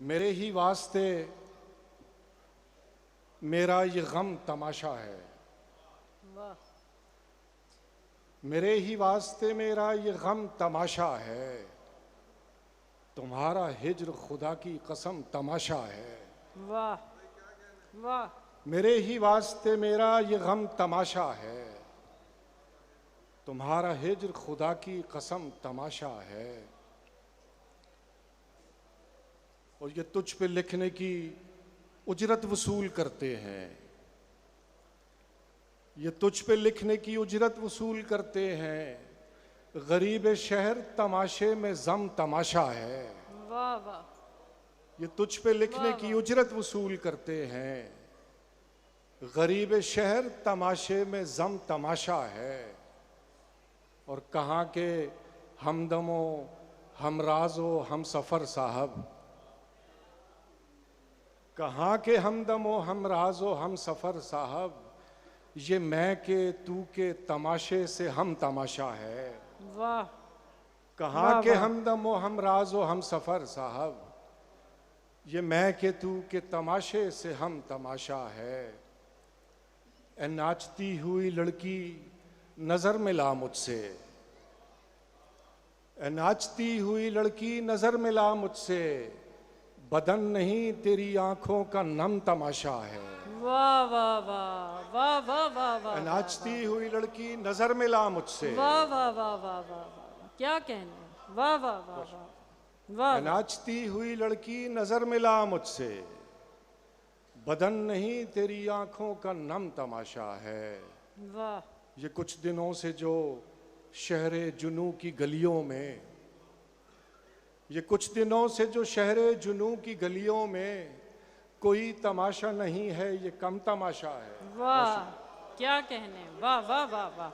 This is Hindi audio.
मेरे ही वास्ते मेरा ये गम तमाशा है। वाह। मेरे ही वास्ते मेरा ये गम तमाशा है। तुम्हारा हिज्र खुदा की कसम तमाशा है। वाह वाह। मेरे ही वास्ते मेरा ये गम तमाशा है। तुम्हारा हिज्र खुदा की कसम तमाशा है। और ये तुझ पे लिखने की उजरत वसूल करते हैं। ये तुझ पे लिखने की उजरत वसूल करते हैं। गरीब शहर तमाशे में जम तमाशा है। वाह वाह। ये तुझ पे लिखने वाह, की वाह। उजरत वसूल करते हैं। गरीब शहर तमाशे में जम तमाशा है। और कहाँ के हमदमो हमराजो हम सफ़र साहब, कहाँ के हमदमो हमराजो हम सफ़र साहब, ये मैं के तू के तमाशे से हम तमाशा है। वाह। कहाँ वाह, के वाह। हमदमो हमराजो हम सफ़र साहब, ये मैं के तू के तमाशे से हम तमाशा है। ए नाचती हुई लड़की नज़र मिला मुझसे, ए नाचती हुई लड़की नज़र मिला मुझसे, बदन नहीं तेरी आंखों का नम तमाशा है। वाह वाह वाह वाह वाह वाह वाह। नाचती हुई लड़की नज़र मिला मुझसे, वाह वाह वाह वाह वाह वाह। क्या कहने। वाह वाह वाह वाह वाह। नाचती हुई लड़की नज़र मिला मुझसे, बदन नहीं तेरी आंखों का नम तमाशा है। वाह। ये कुछ दिनों से जो शहरे जुनू की गलियों में, ये कुछ दिनों से जो शहरे जुनू की गलियों में कोई तमाशा नहीं है, ये कम तमाशा है। वाह। क्या कहने। वाह वाह वाह वाह।